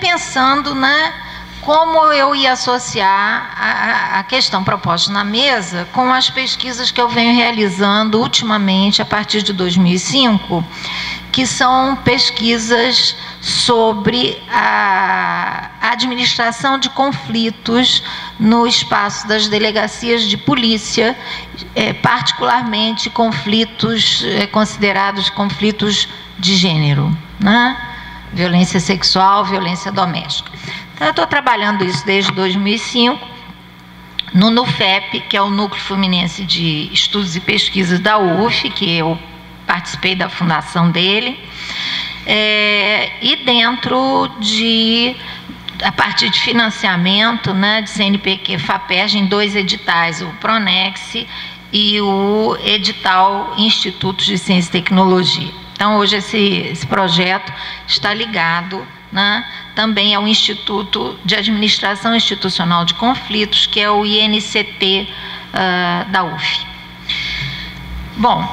pensando, né, como eu ia associar a questão proposta na mesa com as pesquisas que eu venho realizando ultimamente, a partir de 2005, que são pesquisas sobre a administração de conflitos no espaço das delegacias de polícia, particularmente conflitos considerados conflitos de gênero, né? Violência sexual, violência doméstica. Então, eu estou trabalhando isso desde 2005, no NUFEP, que é o Núcleo Fluminense de Estudos e Pesquisas da UF, que eu participei da fundação dele, e dentro de, a partir de financiamento, né, de CNPq FAPERJ, em 2 editais, o Pronex e o edital Institutos de Ciência e Tecnologia. Então, hoje esse projeto está ligado, né, também ao Instituto de Administração Institucional de Conflitos, que é o INCT da UF. Bom,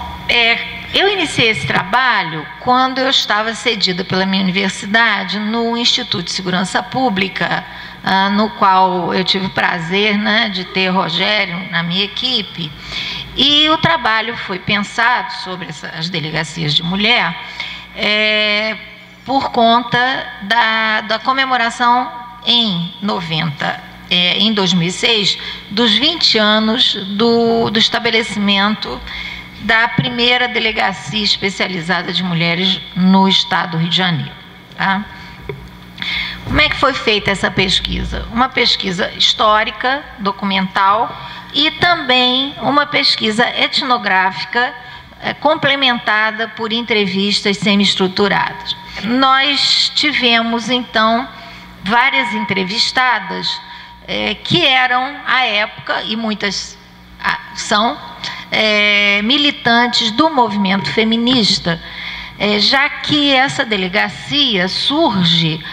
eu iniciei esse trabalho quando eu estava cedida pela minha universidade no Instituto de Segurança Pública, no qual eu tive o prazer, né, de ter Rogério na minha equipe. E o trabalho foi pensado sobre as delegacias de mulher por conta da comemoração em 2006, dos 20 anos do estabelecimento da primeira delegacia especializada de mulheres no estado do Rio de Janeiro. Tá? Como é que foi feita essa pesquisa? Uma pesquisa histórica, documental, e também uma pesquisa etnográfica complementada por entrevistas semi-estruturadas. Nós tivemos, então, várias entrevistadas que eram, à época, e muitas são, militantes do movimento feminista, já que essa delegacia surge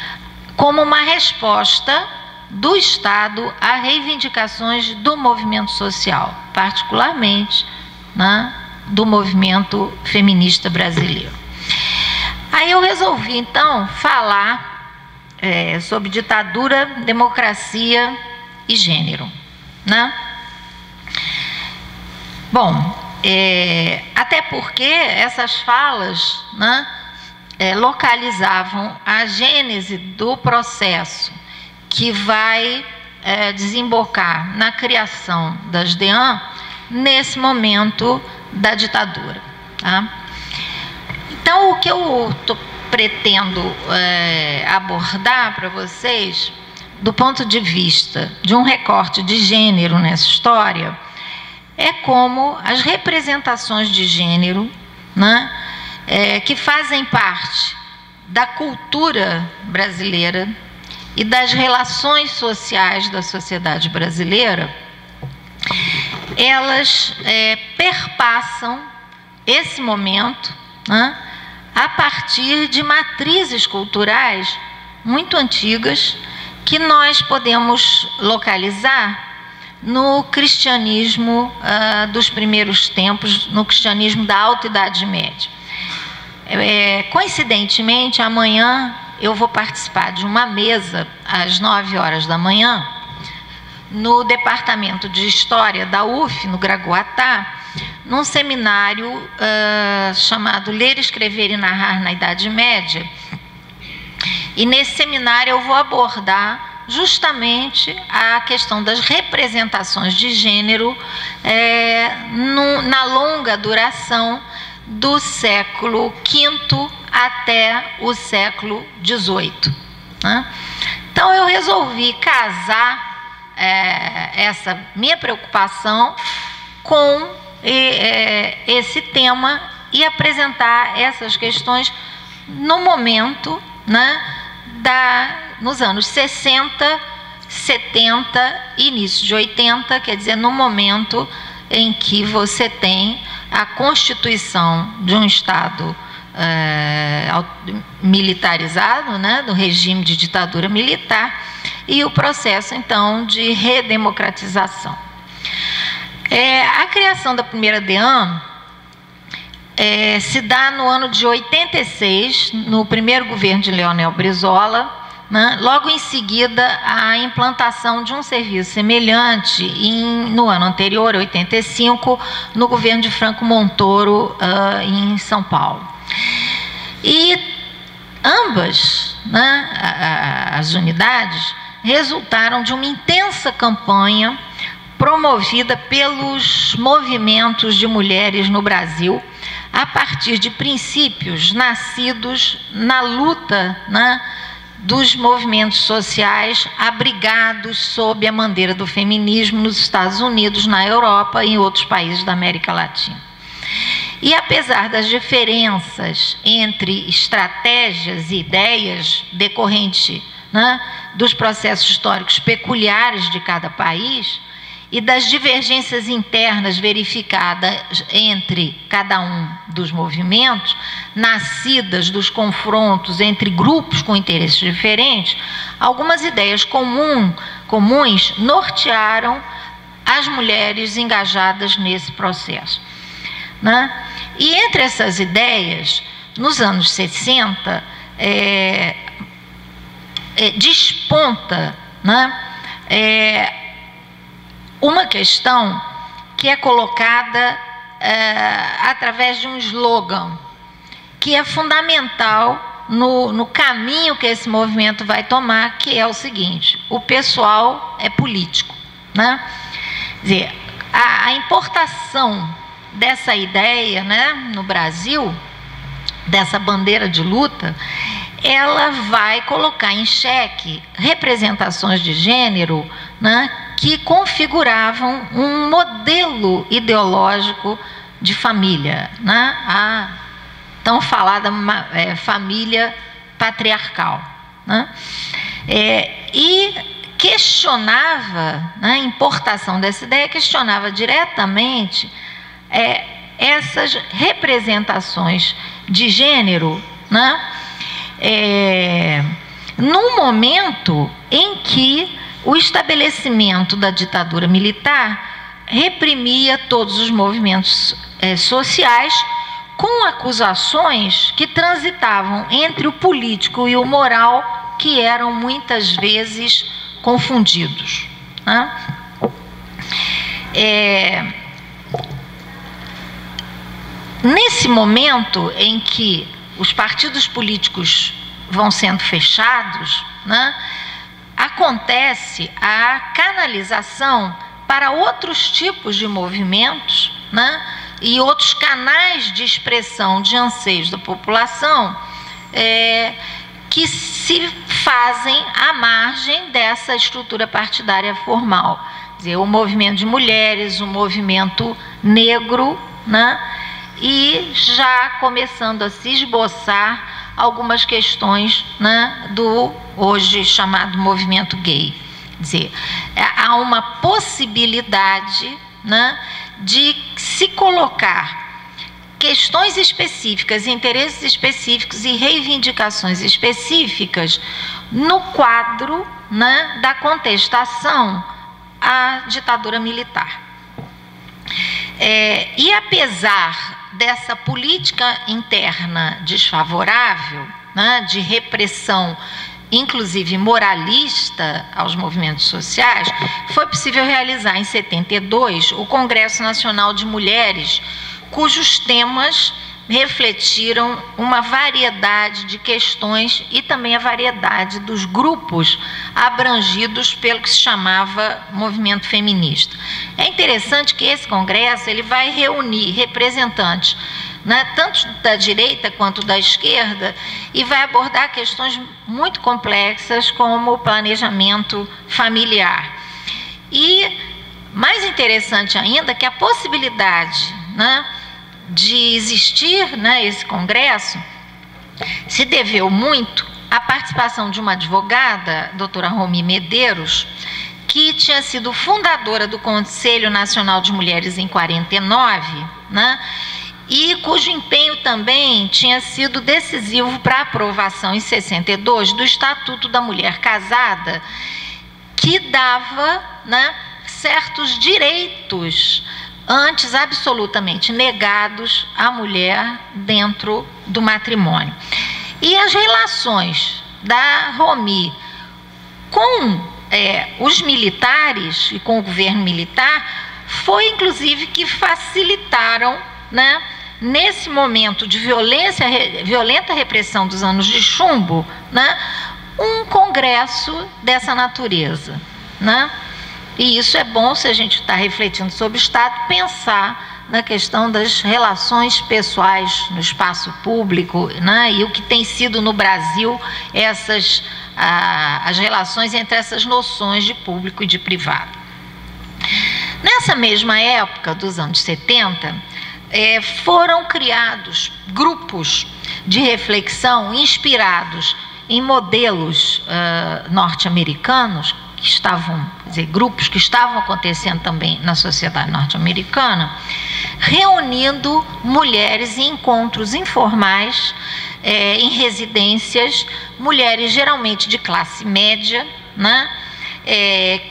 como uma resposta do Estado a reivindicações do movimento social, particularmente, né, do movimento feminista brasileiro. Aí eu resolvi, então, falar sobre ditadura, democracia e gênero, né? Bom, até porque essas falas, né, localizavam a gênese do processo que vai desembocar na criação das DEAN nesse momento da ditadura. Tá? Então, o que eu pretendo abordar para vocês, do ponto de vista de um recorte de gênero nessa história, é como as representações de gênero, né, que fazem parte da cultura brasileira e das relações sociais da sociedade brasileira, elas perpassam esse momento, né, a partir de matrizes culturais muito antigas que nós podemos localizar no cristianismo dos primeiros tempos, no cristianismo da Alta Idade Média. Coincidentemente, amanhã eu vou participar de uma mesa às 9 horas da manhã no Departamento de História da UF, no Gragoatá, num seminário chamado Ler, Escrever e Narrar na Idade Média. E nesse seminário eu vou abordar justamente a questão das representações de gênero na longa duração do século V até o século XVIII. Né? Então, eu resolvi casar essa minha preocupação com esse tema e apresentar essas questões no momento, né, nos anos 60, 70 e início de 80, quer dizer, no momento em que você tem a constituição de um Estado militarizado, né, do regime de ditadura militar, e o processo, então, de redemocratização. A criação da primeira DEAN se dá no ano de 86, no primeiro governo de Leonel Brizola, né, logo em seguida a implantação de um serviço semelhante no ano anterior, 85, no governo de Franco Montoro, em São Paulo. E ambas, né, as unidades resultaram de uma intensa campanha promovida pelos movimentos de mulheres no Brasil, a partir de princípios nascidos na luta, né, dos movimentos sociais abrigados sob a bandeira do feminismo nos Estados Unidos, na Europa e em outros países da América Latina. E apesar das diferenças entre estratégias e ideias decorrentes, né, dos processos históricos peculiares de cada país e das divergências internas verificadas entre cada um dos movimentos, nascidas dos confrontos entre grupos com interesses diferentes, algumas ideias comuns nortearam as mulheres engajadas nesse processo, né? E entre essas ideias, nos anos 60, desponta, né, uma questão que é colocada através de um slogan que é fundamental no caminho que esse movimento vai tomar, que é o seguinte: o pessoal é político, né? Quer dizer, a importação dessa ideia, né, no Brasil, dessa bandeira de luta, ela vai colocar em xeque representações de gênero, né, que configuravam um modelo ideológico de família, né, a tão falada família patriarcal, né, e questionava, né, a importação dessa ideia, questionava diretamente essas representações de gênero, né, num momento em que o estabelecimento da ditadura militar reprimia todos os movimentos sociais, com acusações que transitavam entre o político e o moral, que eram muitas vezes confundidos, né? Nesse momento em que os partidos políticos vão sendo fechados, né, acontece a canalização para outros tipos de movimentos, né, e outros canais de expressão de anseios da população que se fazem à margem dessa estrutura partidária formal. Quer dizer, o movimento de mulheres, o movimento negro, né, e já começando a se esboçar algumas questões, né, do hoje chamado movimento gay. Quer dizer, há uma possibilidade, né, de se colocar questões específicas, interesses específicos e reivindicações específicas no quadro, né, da contestação à ditadura militar. E apesar dessa política interna desfavorável, né, de repressão, inclusive moralista, aos movimentos sociais, foi possível realizar em 72 o Congresso Nacional de Mulheres, cujos temas refletiram uma variedade de questões e também a variedade dos grupos abrangidos pelo que se chamava movimento feminista. É interessante que esse congresso ele vai reunir representantes, né, tanto da direita quanto da esquerda, e vai abordar questões muito complexas como o planejamento familiar. E mais interessante ainda que a possibilidade, né, de existir, né, esse congresso se deveu muito à participação de uma advogada, doutora Romi Medeiros, que tinha sido fundadora do Conselho Nacional de Mulheres em 49, né, e cujo empenho também tinha sido decisivo para a aprovação em 62 do Estatuto da Mulher Casada, que dava, né, certos direitos antes absolutamente negados à mulher dentro do matrimônio. E as relações da Romi Com os militares e com o governo militar, foi inclusive que facilitaram, né, nesse momento de violenta repressão dos anos de chumbo, né, um congresso dessa natureza, né? E isso é bom, se a gente está refletindo sobre o Estado, pensar na questão das relações pessoais no espaço público, né? E o que tem sido no Brasil as relações entre essas noções de público e de privado. Nessa mesma época dos anos 70, foram criados grupos de reflexão inspirados em modelos norte-americanos, que estavam, quer dizer, grupos que estavam acontecendo também na sociedade norte-americana, reunindo mulheres em encontros informais, em residências, mulheres geralmente de classe média, né,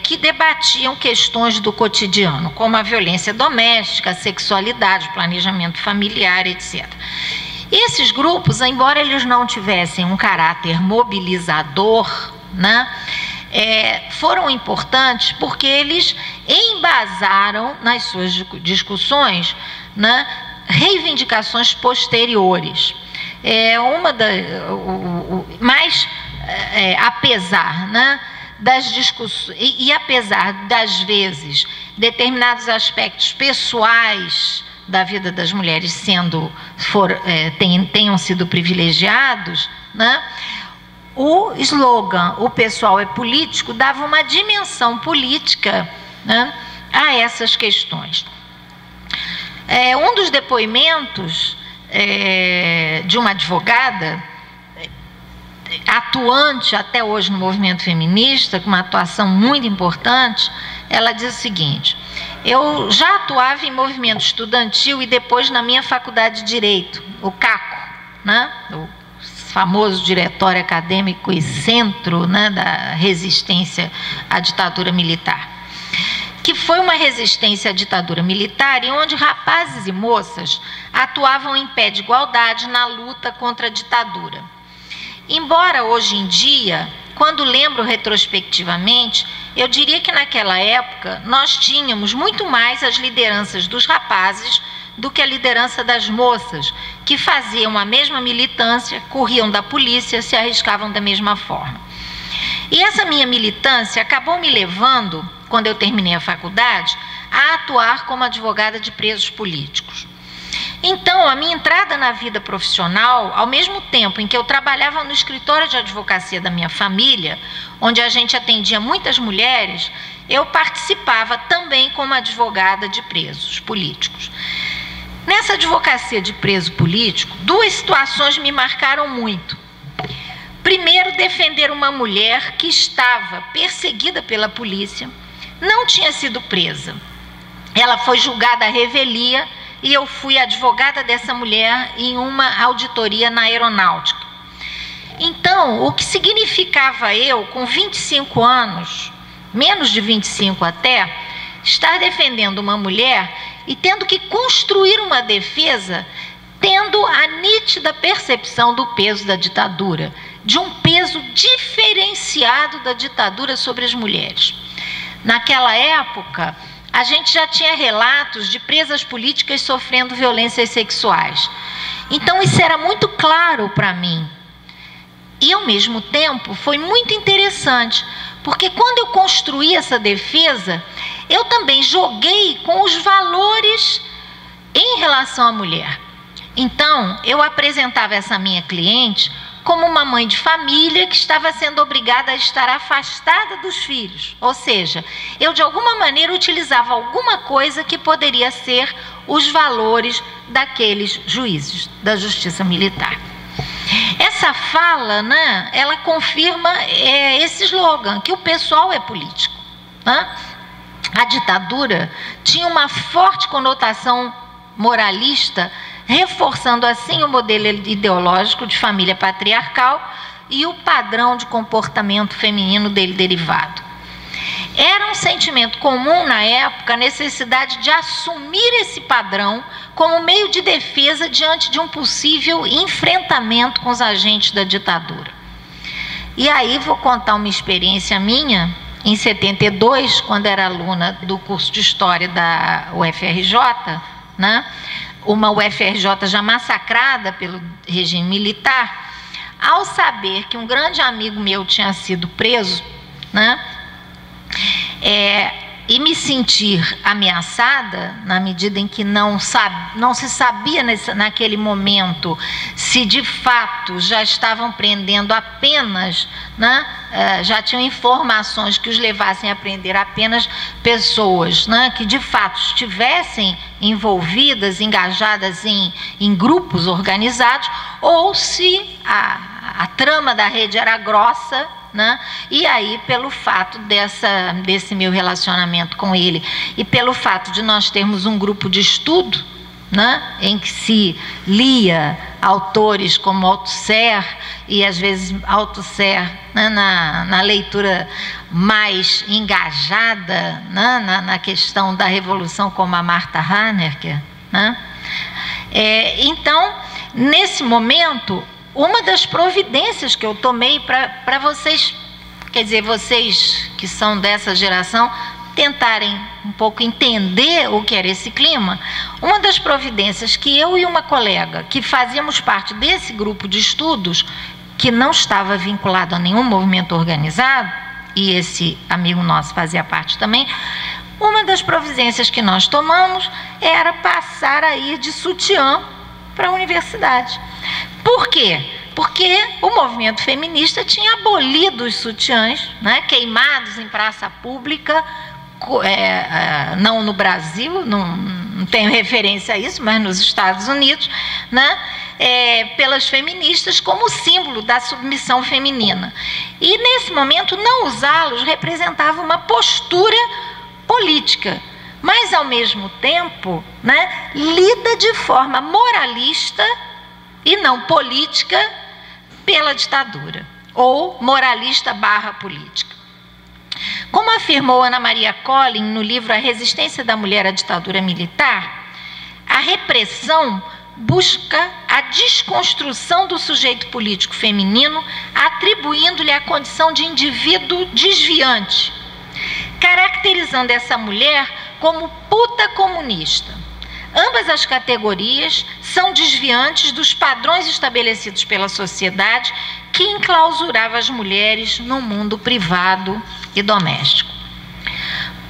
que debatiam questões do cotidiano, como a violência doméstica, a sexualidade, o planejamento familiar, etc. Esses grupos, embora eles não tivessem um caráter mobilizador, né, foram importantes porque eles embasaram nas suas discussões, né, reivindicações posteriores. Apesar, né, das discussões, e apesar das vezes determinados aspectos pessoais da vida das mulheres tenham sido privilegiados, né, o slogan "o pessoal é político" dava uma dimensão política, né, a essas questões. Um dos depoimentos de uma advogada atuante até hoje no movimento feminista, com uma atuação muito importante, ela diz o seguinte: eu já atuava em movimento estudantil e depois na minha faculdade de Direito, o CACO, né, o famoso Diretório Acadêmico e Centro, né, da resistência à ditadura militar, que foi uma resistência à ditadura militar e onde rapazes e moças atuavam em pé de igualdade na luta contra a ditadura. Embora hoje em dia, quando lembro retrospectivamente, eu diria que naquela época nós tínhamos muito mais as lideranças dos rapazes do que a liderança das moças, que faziam a mesma militância, corriam da polícia, se arriscavam da mesma forma. E essa minha militância acabou me levando, quando eu terminei a faculdade, a atuar como advogada de presos políticos. Então, a minha entrada na vida profissional, ao mesmo tempo em que eu trabalhava no escritório de advocacia da minha família, onde a gente atendia muitas mulheres, eu participava também como advogada de presos políticos. Nessa advocacia de preso político, duas situações me marcaram muito. Primeiro, defender uma mulher que estava perseguida pela polícia, não tinha sido presa. Ela foi julgada à revelia e eu fui advogada dessa mulher em uma auditoria na aeronáutica. Então, o que significava eu, com 25 anos, menos de 25 até, estar defendendo uma mulher e tendo que construir uma defesa, tendo a nítida percepção do peso da ditadura, de um peso diferenciado da ditadura sobre as mulheres. Naquela época, a gente já tinha relatos de presas políticas sofrendo violências sexuais. Então, isso era muito claro para mim. E, ao mesmo tempo, foi muito interessante, porque quando eu construí essa defesa, eu também joguei com os valores em relação à mulher. Então, eu apresentava essa minha cliente como uma mãe de família que estava sendo obrigada a estar afastada dos filhos. Ou seja, eu de alguma maneira utilizava alguma coisa que poderia ser os valores daqueles juízes da justiça militar. Essa fala, né, ela confirma esse slogan, que o pessoal é político, né? A ditadura tinha uma forte conotação moralista, reforçando assim o modelo ideológico de família patriarcal e o padrão de comportamento feminino dele derivado. Era um sentimento comum na época a necessidade de assumir esse padrão como meio de defesa diante de um possível enfrentamento com os agentes da ditadura. E aí vou contar uma experiência minha, em 72, quando era aluna do curso de História da UFRJ, né? Uma UFRJ já massacrada pelo regime militar, ao saber que um grande amigo meu tinha sido preso, né? E me sentir ameaçada, na medida em que não se sabia naquele momento se de fato já estavam prendendo apenas, né, já tinham informações que os levassem a prender apenas pessoas, né, que de fato estivessem envolvidas, engajadas em grupos organizados, ou se a trama da rede era grossa, né? E aí, pelo fato desse meu relacionamento com ele e pelo fato de nós termos um grupo de estudo, né, em que se lia autores como Althusser, e às vezes Althusser, né, na leitura mais engajada, né, na questão da revolução, como a Martha Hanecker, né? Então, nesse momento, uma das providências que eu tomei para vocês, quer dizer, vocês que são dessa geração, tentarem um pouco entender o que era esse clima, uma das providências que eu e uma colega, que fazíamos parte desse grupo de estudos, que não estava vinculado a nenhum movimento organizado, e esse amigo nosso fazia parte também, uma das providências que nós tomamos era passar a ir de sutiã para a universidade. Por quê? Porque o movimento feminista tinha abolido os sutiãs, né, queimados em praça pública, não no Brasil, não tenho referência a isso, mas nos Estados Unidos, né, pelas feministas como símbolo da submissão feminina. E nesse momento não usá-los representava uma postura política, mas ao mesmo tempo, né, lida de forma moralista e não política pela ditadura, ou moralista / política. Como afirmou Ana Maria Collin no livro A Resistência da Mulher à Ditadura Militar, a repressão busca a desconstrução do sujeito político feminino, atribuindo-lhe a condição de indivíduo desviante, caracterizando essa mulher como puta comunista. Ambas as categorias são desviantes dos padrões estabelecidos pela sociedade que enclausurava as mulheres no mundo privado e doméstico.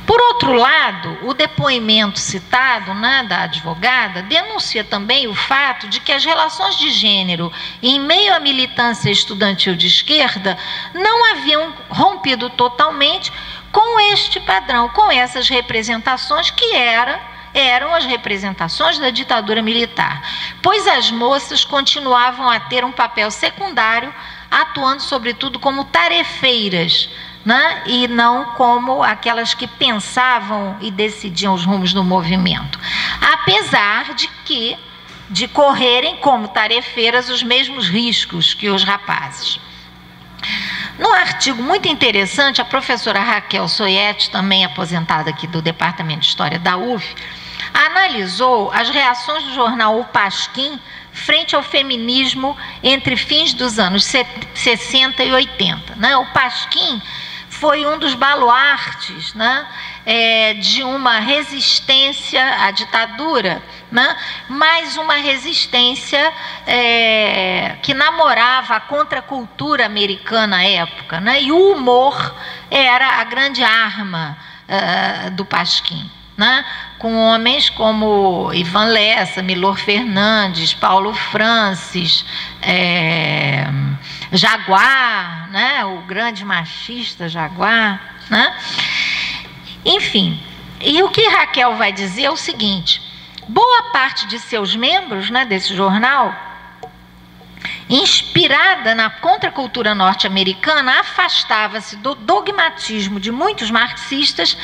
Por outro lado, o depoimento citado, né, da advogada denuncia também o fato de que as relações de gênero em meio à militância estudantil de esquerda não haviam rompido totalmente com este padrão, com essas representações que eram as representações da ditadura militar, pois as moças continuavam a ter um papel secundário, atuando sobretudo como tarefeiras, né? E não como aquelas que pensavam e decidiam os rumos do movimento, apesar de correrem como tarefeiras os mesmos riscos que os rapazes. Num artigo muito interessante, a professora Raquel Soietti, também aposentada aqui do Departamento de História da UF, analisou as reações do jornal O Pasquim frente ao feminismo entre fins dos anos 60 e 80. Né? O Pasquim foi um dos baluartes, né, de uma resistência à ditadura, né, mas uma resistência que namorava a contracultura americana à época, né, e o humor era a grande arma do Pasquim, né, com homens como Ivan Lessa, Milor Fernandes, Paulo Francis, Jaguar, né, o grande machista Jaguar, né? Enfim, e o que Raquel vai dizer é o seguinte: boa parte de seus membros, né, desse jornal, inspirada na contracultura norte-americana, afastava-se do dogmatismo de muitos marxistas,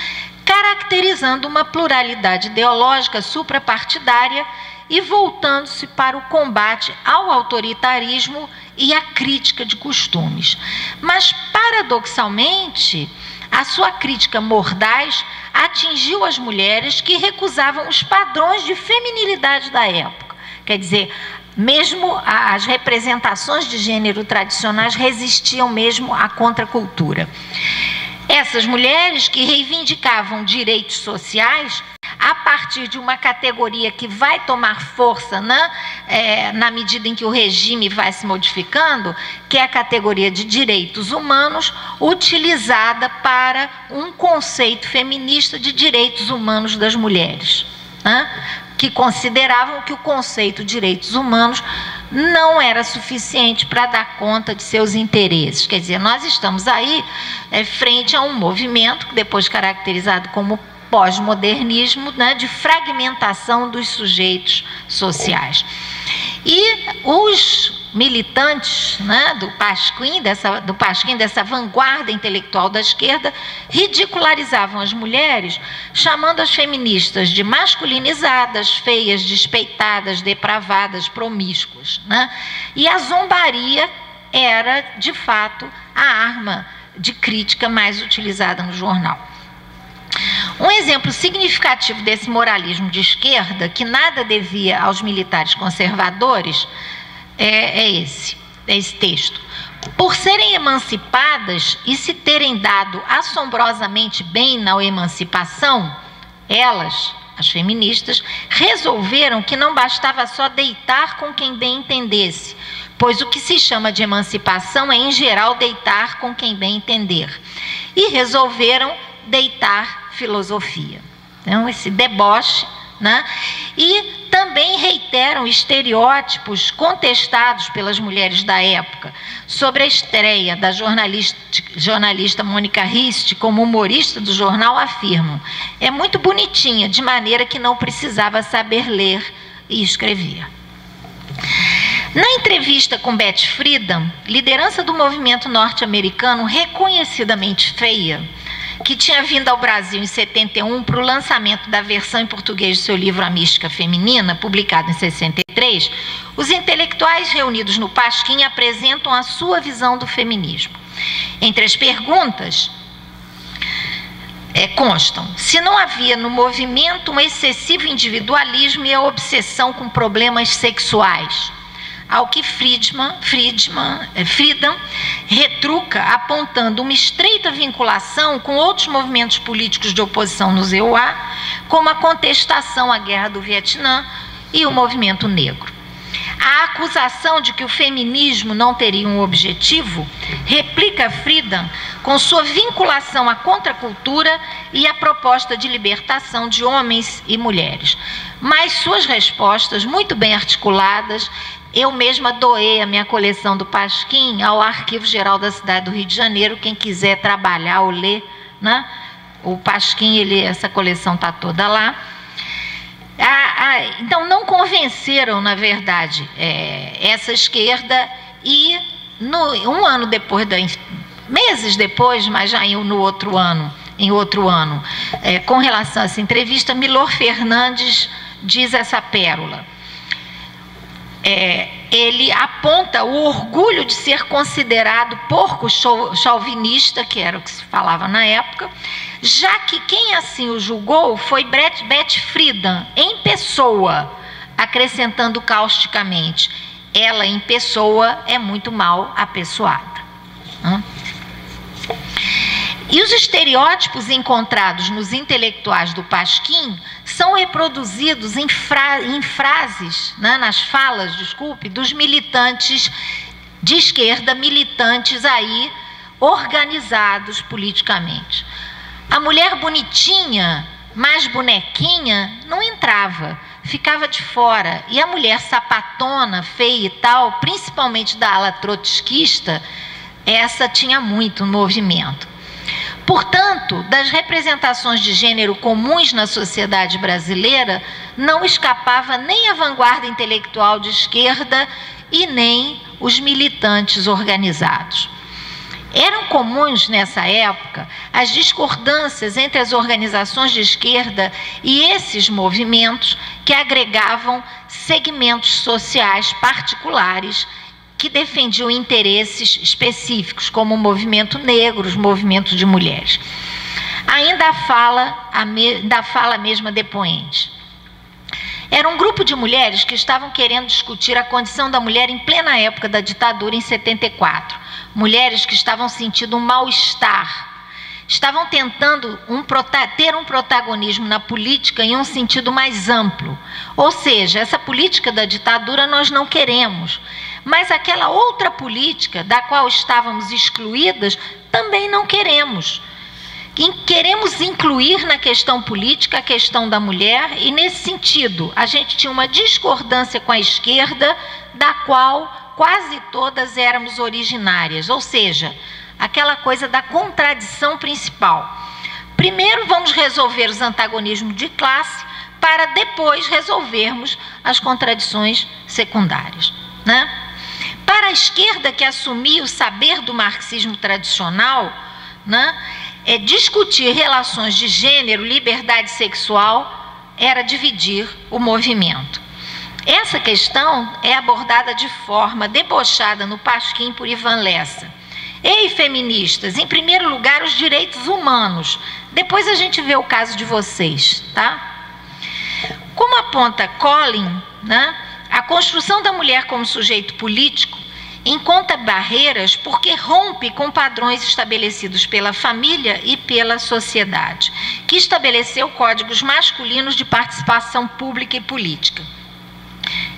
caracterizando uma pluralidade ideológica suprapartidária e voltando-se para o combate ao autoritarismo e à crítica de costumes. Mas, paradoxalmente, a sua crítica mordaz atingiu as mulheres que recusavam os padrões de feminilidade da época. Quer dizer, mesmo as representações de gênero tradicionais resistiam mesmo à contracultura. Essas mulheres que reivindicavam direitos sociais a partir de uma categoria que vai tomar força na medida em que o regime vai se modificando, que é a categoria de direitos humanos, utilizada para um conceito feminista de direitos humanos das mulheres, que consideravam que o conceito de direitos humanos não era suficiente para dar conta de seus interesses. Quer dizer, nós estamos aí frente a um movimento, depois caracterizado como pós-modernismo, de fragmentação dos sujeitos sociais. E os militantes do Pasquim, dessa vanguarda intelectual da esquerda, ridicularizavam as mulheres, chamando as feministas de masculinizadas, feias, despeitadas, depravadas, promíscuas. E a zombaria era, de fato, a arma de crítica mais utilizada no jornal. Um exemplo significativo desse moralismo de esquerda, que nada devia aos militares conservadores, é esse texto. Por serem emancipadas e se terem dado assombrosamente bem na emancipação, elas, as feministas, resolveram que não bastava só deitar com quem bem entendesse, pois o que se chama de emancipação é, em geral, deitar com quem bem entender. E resolveram deitar filosofia. Então, esse deboche, e também reiteram estereótipos contestados pelas mulheres da época sobre a estreia da jornalista Mônica Rist como humorista do jornal. Afirmam: é muito bonitinha, de maneira que não precisava saber ler e escrever. Na entrevista com Betty Friedan, liderança do movimento norte-americano reconhecidamente feia, que tinha vindo ao Brasil em 71 para o lançamento da versão em português do seu livro A Mística Feminina, publicado em 63, os intelectuais reunidos no Pasquim apresentam a sua visão do feminismo. Entre as perguntas constam: se não havia no movimento um excessivo individualismo e a obsessão com problemas sexuais. Ao que Friedan retruca, apontando uma estreita vinculação com outros movimentos políticos de oposição no ZEUA, como a contestação à guerra do Vietnã e o movimento negro. A acusação de que o feminismo não teria um objetivo replica Friedan com sua vinculação à contracultura e à proposta de libertação de homens e mulheres. Mas suas respostas, muito bem articuladas, eu mesma doei a minha coleção do Pasquim ao Arquivo Geral da cidade do Rio de Janeiro. Quem quiser trabalhar ou ler, o Pasquim, essa coleção está toda lá. Então, não convenceram, na verdade, essa esquerda, e um ano depois, meses depois, mas já em outro ano, com relação a essa entrevista, Milor Fernandes diz essa pérola. Ele aponta o orgulho de ser considerado porco chauvinista, que era o que se falava na época, já que quem assim o julgou foi Betty Friedan, em pessoa, acrescentando causticamente: ela em pessoa é muito mal apessoada. E os estereótipos encontrados nos intelectuais do Pasquim são reproduzidos em frases, nas falas, dos militantes de esquerda, militantes aí organizados politicamente. A mulher bonitinha, mais bonequinha, não entrava, ficava de fora. E a mulher sapatona, feia e tal, principalmente da ala trotskista, essa tinha muito no movimento. Portanto, das representações de gênero comuns na sociedade brasileira, não escapava nem a vanguarda intelectual de esquerda e nem os militantes organizados. Eram comuns, nessa época, as discordâncias entre as organizações de esquerda e esses movimentos que agregavam segmentos sociais particulares que defendiam interesses específicos, como o movimento negro, os movimentos de mulheres. Ainda fala a mesma depoente: Era um grupo de mulheres que estavam querendo discutir a condição da mulher em plena época da ditadura, em 74. Mulheres que estavam sentindo um mal-estar, estavam tentando ter um protagonismo na política em um sentido mais amplo. Ou seja, essa política da ditadura nós não queremos, mas aquela outra política da qual estávamos excluídas também não queremos. Queremos incluir na questão política a questão da mulher, e nesse sentido a gente tinha uma discordância com a esquerda, da qual quase todas éramos originárias, ou seja, aquela coisa da contradição principal. Primeiro vamos resolver os antagonismos de classe, para depois resolvermos as contradições secundárias, né? Para a esquerda, que assumia o saber do marxismo tradicional, né, discutir relações de gênero, liberdade sexual, era dividir o movimento. Essa questão é abordada de forma debochada no Pasquim por Ivan Lessa. Ei, feministas, em primeiro lugar os direitos humanos, depois a gente vê o caso de vocês, tá? Como aponta Collin, né, a construção da mulher como sujeito político encontra barreiras porque rompe com padrões estabelecidos pela família e pela sociedade, que estabeleceu códigos masculinos de participação pública e política.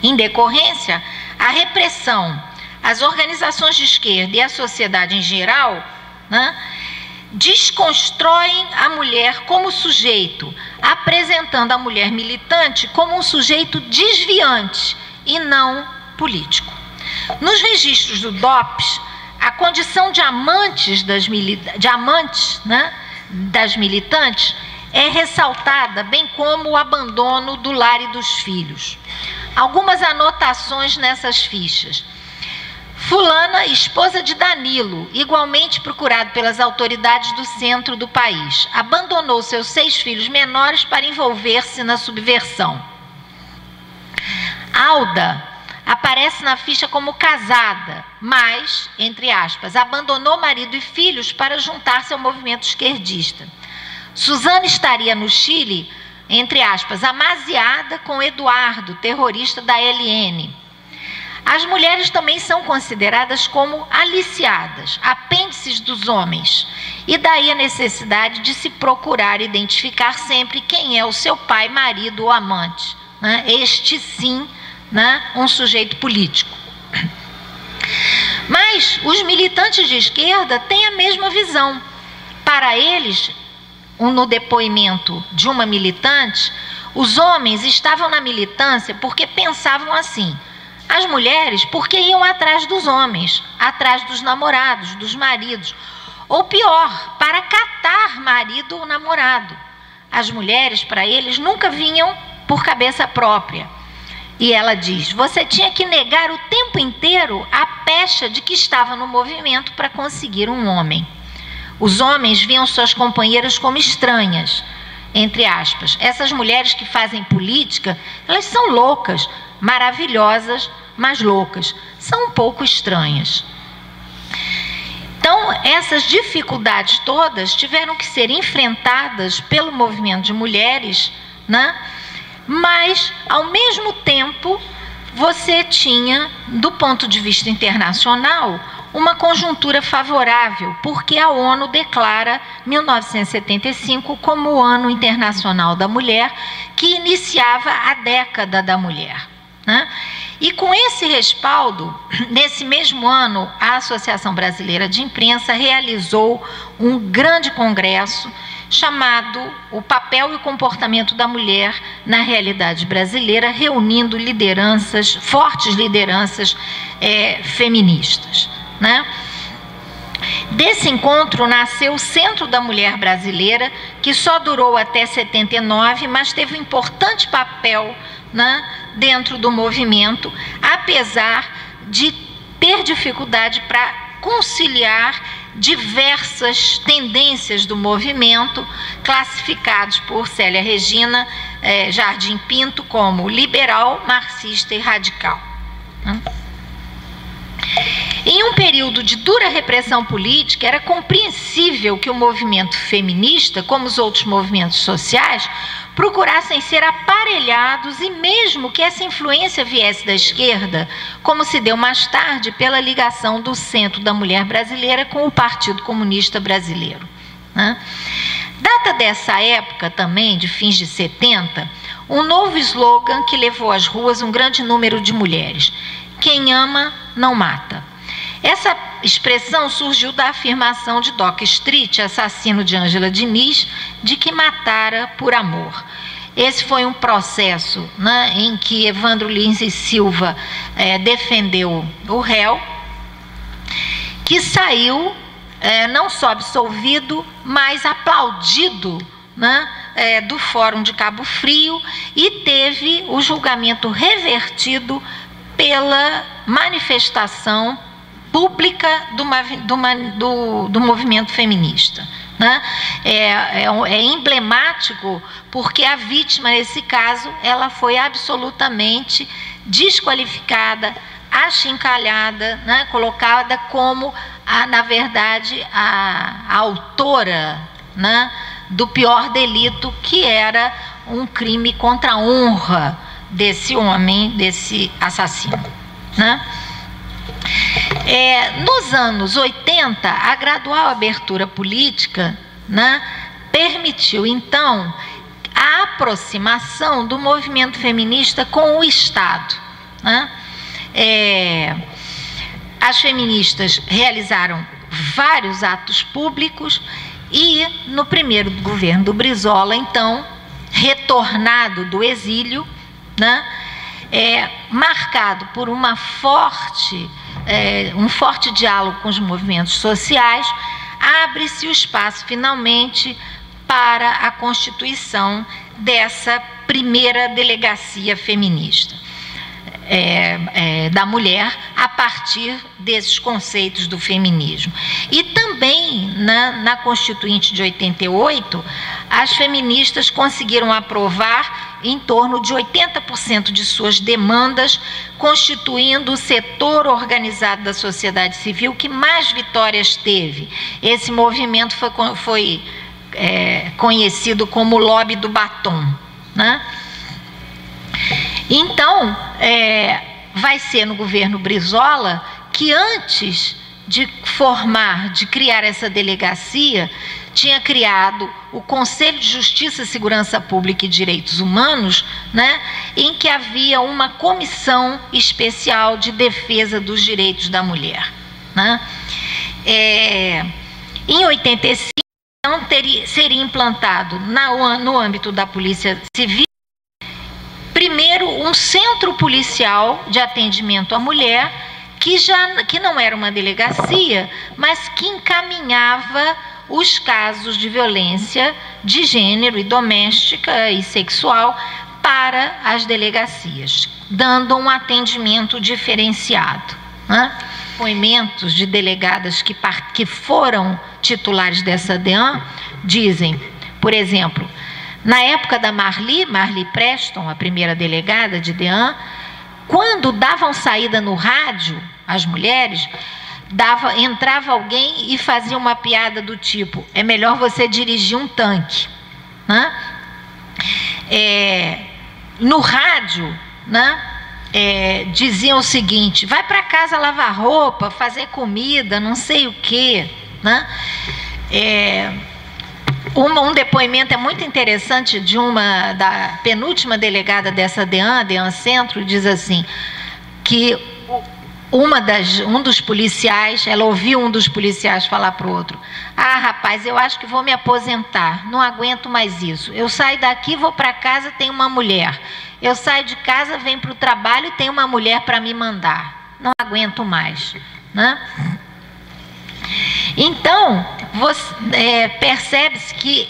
Em decorrência, a repressão, as organizações de esquerda e a sociedade em geral, né, desconstroem a mulher como sujeito, apresentando a mulher militante como um sujeito desviante e não político. Nos registros do DOPS, a condição de amantes das militantes é ressaltada, bem como o abandono do lar e dos filhos. Algumas anotações nessas fichas. Fulana, esposa de Danilo, igualmente procurado pelas autoridades do centro do país, abandonou seus 6 filhos menores para envolver-se na subversão. Alda aparece na ficha como casada, mas, entre aspas, abandonou marido e filhos para juntar-se ao movimento esquerdista. Suzana estaria no Chile, entre aspas, amaziada com Eduardo, terrorista da LN. As mulheres também são consideradas como aliciadas, apêndices dos homens, e daí a necessidade de se procurar identificar sempre quem é o seu pai, marido ou amante, né? Este sim, né, um sujeito político. Mas os militantes de esquerda têm a mesma visão. Para eles, no depoimento de uma militante, os homens estavam na militância porque pensavam assim: as mulheres porque iam atrás dos homens, atrás dos namorados, dos maridos, ou pior, para catar marido ou namorado. As mulheres, para eles, nunca vinham por cabeça própria. E ela diz: você tinha que negar o tempo inteiro a pecha de que estava no movimento para conseguir um homem. Os homens viam suas companheiras como estranhas, entre aspas. Essas mulheres que fazem política, elas são loucas, maravilhosas, mas loucas. São um pouco estranhas. Então, essas dificuldades todas tiveram que ser enfrentadas pelo movimento de mulheres, né? Mas, ao mesmo tempo, você tinha, do ponto de vista internacional, uma conjuntura favorável, porque a ONU declara 1975 como o Ano Internacional da Mulher, que iniciava a década da mulher, né? E com esse respaldo, nesse mesmo ano, a Associação Brasileira de Imprensa realizou um grande congresso chamado O Papel e o Comportamento da Mulher na Realidade Brasileira, reunindo lideranças, fortes lideranças feministas, né? Desse encontro nasceu o Centro da Mulher Brasileira, que só durou até 79, mas teve um importante papel, né, dentro do movimento, apesar de ter dificuldade para conciliar diversas tendências do movimento, classificados por Célia Regina Jardim Pinto como liberal, marxista e radical. Em um período de dura repressão política, era compreensível que o movimento feminista, como os outros movimentos sociais, procurassem ser aparelhados, e mesmo que essa influência viesse da esquerda, como se deu mais tarde pela ligação do Centro da Mulher Brasileira com o Partido Comunista Brasileiro, né? Data dessa época também, de fins de 70, um novo slogan que levou às ruas um grande número de mulheres: quem ama, não mata. Essa expressão surgiu da afirmação de Doc Street, assassino de Ângela Diniz, de que matara por amor. Esse foi um processo, né, em que Evandro Lins e Silva defendeu o réu, que saiu não só absolvido, mas aplaudido, né, do Fórum de Cabo Frio, e teve o julgamento revertido pela manifestação pública do movimento feminista, né? É emblemático porque a vítima, nesse caso, ela foi absolutamente desqualificada, achincalhada, né? Colocada como, na verdade, a autora, né, do pior delito, que era um crime contra a honra desse homem, desse assassino, né? Nos anos 80, a gradual abertura política, né, permitiu, então, a aproximação do movimento feminista com o Estado, né? As feministas realizaram vários atos públicos e, no primeiro governo do Brizola, então, retornado do exílio, né, marcado por um forte diálogo com os movimentos sociais, abre-se o espaço, finalmente, para a constituição dessa primeira delegacia feminista da mulher, a partir desses conceitos do feminismo. E também, na Constituinte de 88, as feministas conseguiram aprovar em torno de 80% de suas demandas, constituindo o setor organizado da sociedade civil que mais vitórias teve. Esse movimento foi conhecido como lobby do batom, né? Então, vai ser no governo Brizola que, antes de criar essa delegacia, tinha criado o Conselho de Justiça, Segurança Pública e Direitos Humanos, né, em que havia uma comissão especial de defesa dos direitos da mulher, né? Em 85, então, seria implantado no âmbito da Polícia Civil, primeiro, um centro policial de atendimento à mulher, que não era uma delegacia, mas que encaminhava os casos de violência de gênero e doméstica e sexual para as delegacias, dando um atendimento diferenciado, né? Depoimentos de delegadas que foram titulares dessa DEAN dizem, por exemplo, na época da Marli Preston, a primeira delegada de DEAN, quando davam saída no rádio, as mulheres, entrava alguém e fazia uma piada do tipo: é melhor você dirigir um tanque, né? No rádio, né, diziam o seguinte: vai para casa lavar roupa, fazer comida, não sei o quê, né? Um depoimento muito interessante da penúltima delegada dessa DEAN Centro, diz assim, que um dos policiais, ela ouviu um dos policiais falar para o outro: ah, rapaz, eu acho que vou me aposentar, não aguento mais isso. Eu saio daqui, vou para casa, tem uma mulher. Eu saio de casa, venho para o trabalho e tem uma mulher para me mandar. Não aguento mais, né? Então, percebe-se que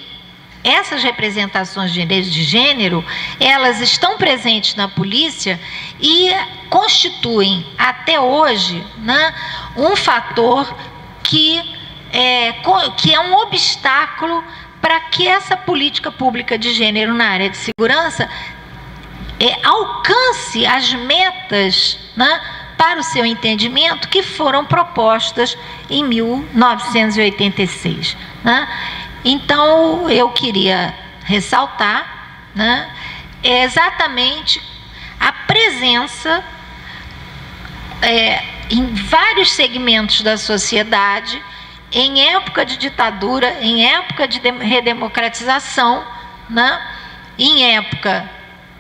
essas representações de direitos de gênero, elas estão presentes na polícia e constituem, até hoje, né, um fator que é um obstáculo para que essa política pública de gênero na área de segurança alcance as metas, né, para o seu entendimento, que foram propostas em 1986, né? Então, eu queria ressaltar né, é exatamente a presença em vários segmentos da sociedade, em época de ditadura, em época de redemocratização, né, em época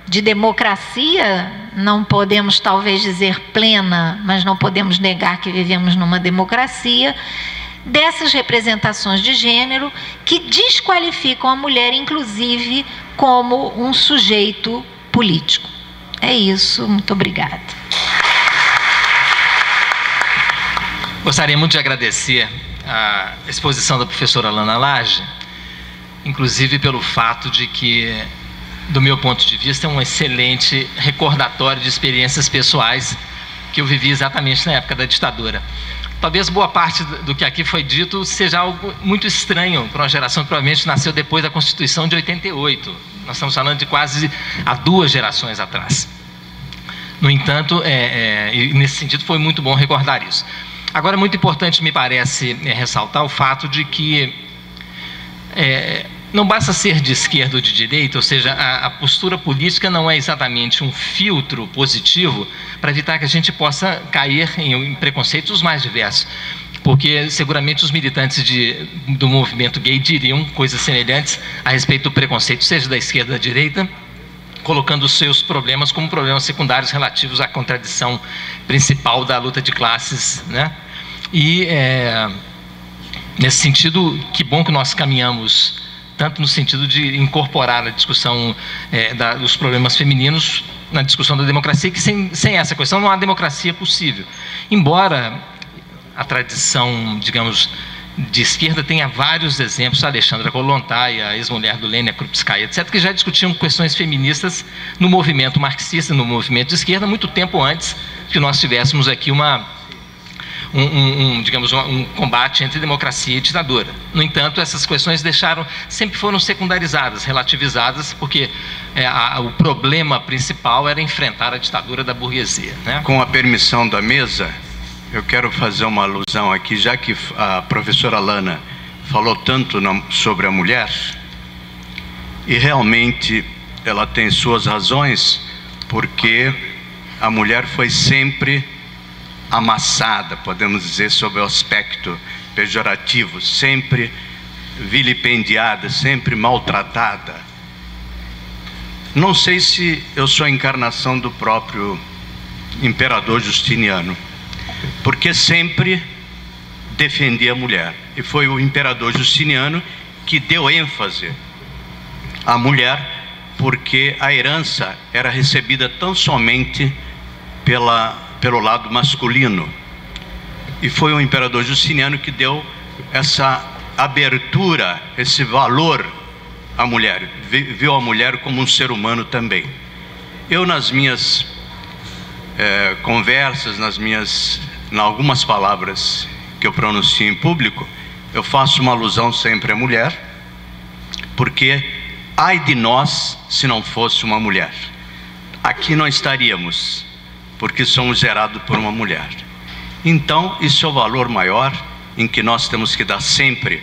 de democracia, não podemos talvez dizer plena, mas não podemos negar que vivemos numa democracia, dessas representações de gênero que desqualificam a mulher, inclusive, como um sujeito político. É isso, muito obrigada. Gostaria muito de agradecer a exposição da professora Lana Lage, inclusive pelo fato de que, do meu ponto de vista, é um excelente recordatório de experiências pessoais que eu vivi exatamente na época da ditadura. Talvez boa parte do que aqui foi dito seja algo muito estranho para uma geração que provavelmente nasceu depois da Constituição de 88. Nós estamos falando de quase há 2 gerações atrás. No entanto, nesse sentido, foi muito bom recordar isso. Agora, muito importante, me parece, ressaltar o fato de que não basta ser de esquerda ou de direita, ou seja, a postura política não é exatamente um filtro positivo para evitar que a gente possa cair em preconceitos os mais diversos. Porque seguramente os militantes do movimento gay diriam coisas semelhantes a respeito do preconceito, seja da esquerda ou da direita, colocando os seus problemas como problemas secundários relativos à contradição principal da luta de classes, né? E, nesse sentido, que bom que nós caminhamos tanto no sentido de incorporar a discussão dos problemas femininos na discussão da democracia, que sem essa questão não há democracia possível. Embora a tradição, digamos, de esquerda tenha vários exemplos, a Alexandra Kollontai, a ex-mulher do Lenin, a Krupskaya, etc., que já discutiam questões feministas no movimento marxista, no movimento de esquerda, muito tempo antes que nós tivéssemos aqui um combate entre democracia e ditadura. No entanto, essas questões sempre foram secundarizadas, relativizadas, porque o problema principal era enfrentar a ditadura da burguesia, né? Com a permissão da mesa, eu quero fazer uma alusão aqui, já que a professora Lana falou tanto sobre a mulher, e realmente ela tem suas razões, porque a mulher foi sempre amassada, podemos dizer, sob o aspecto pejorativo, sempre vilipendiada, sempre maltratada. Não sei se eu sou a encarnação do próprio imperador Justiniano, porque sempre defendia a mulher. E foi o imperador Justiniano que deu ênfase à mulher, porque a herança era recebida tão somente pelo lado masculino. E foi o imperador Justiniano que deu essa abertura, esse valor à mulher, viu a mulher como um ser humano também. Eu, nas minhas conversas, em algumas palavras que eu pronuncio em público, eu faço uma alusão sempre à mulher, porque ai de nós se não fosse uma mulher. Aqui não estaríamos, porque somos gerados por uma mulher. Então, isso é o valor maior, em que nós temos que dar sempre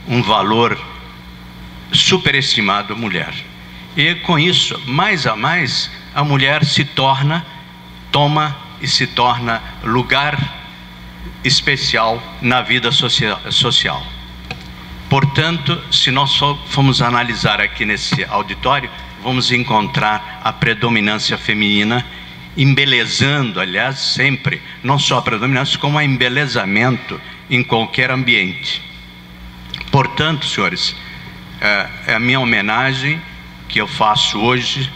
um valor superestimado à mulher. E com isso, mais a mais, a mulher toma e se torna lugar especial na vida social. Portanto, se nós formos analisar aqui nesse auditório, vamos encontrar a predominância feminina, embelezando, aliás, sempre, não só a predominância, como a embelezamento em qualquer ambiente. Portanto, senhores, é a minha homenagem que eu faço hoje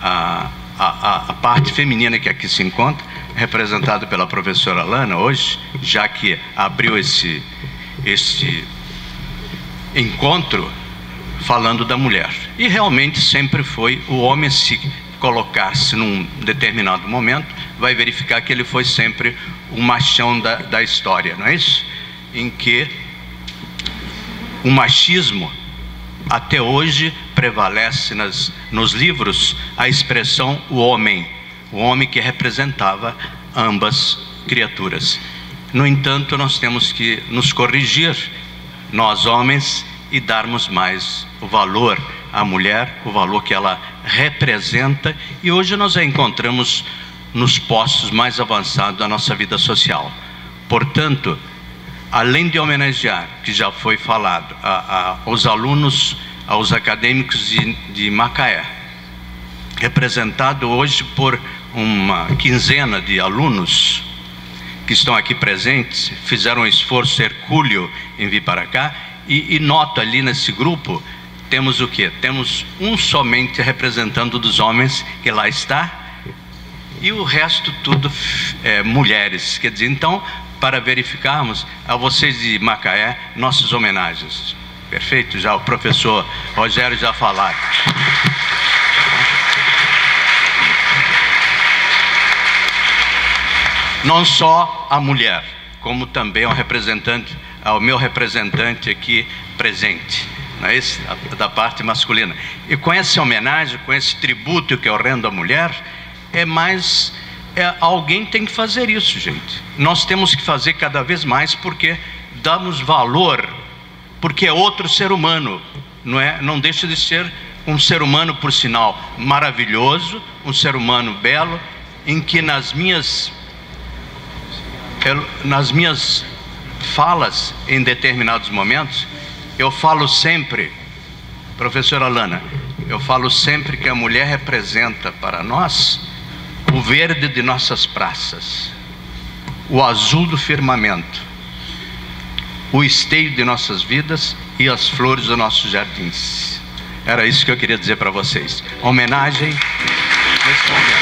à parte feminina que aqui se encontra, representada pela professora Lana hoje, já que abriu esse encontro falando da mulher. E realmente sempre foi o homem, se colocar-se num determinado momento, vai verificar que ele foi sempre o machão da história, não é isso? Em que o machismo até hoje prevalece nos livros a expressão o homem que representava ambas criaturas. No entanto, nós temos que nos corrigir, nós homens, e darmos mais o valor à mulher, o valor que ela representa, e hoje nós a encontramos nos postos mais avançados da nossa vida social. Portanto, além de homenagear, que já foi falado, aos alunos, aos acadêmicos de Macaé, representado hoje por uma quinzena de alunos que estão aqui presentes, fizeram um esforço hercúleo em vir para cá, e noto ali nesse grupo, temos o quê? Temos um somente representando dos homens, que lá está, e o resto tudo mulheres. Quer dizer, então, para verificarmos, a vocês de Macaé, nossas homenagens. Perfeito? Já o professor Rogério já falaram. Não só a mulher, como também ao meu representante aqui presente, não é isso? Da parte masculina. E com essa homenagem, com esse tributo que eu rendo à mulher, alguém tem que fazer isso, gente. Nós temos que fazer cada vez mais, porque damos valor, porque é outro ser humano, não deixa de ser um ser humano, por sinal, maravilhoso, um ser humano belo, em que nas minhas falas, em determinados momentos, eu falo sempre, professora Lana, eu falo sempre que a mulher representa para nós o verde de nossas praças, o azul do firmamento, o esteio de nossas vidas e as flores dos nossos jardins. Era isso que eu queria dizer para vocês. Homenagem nesse momento.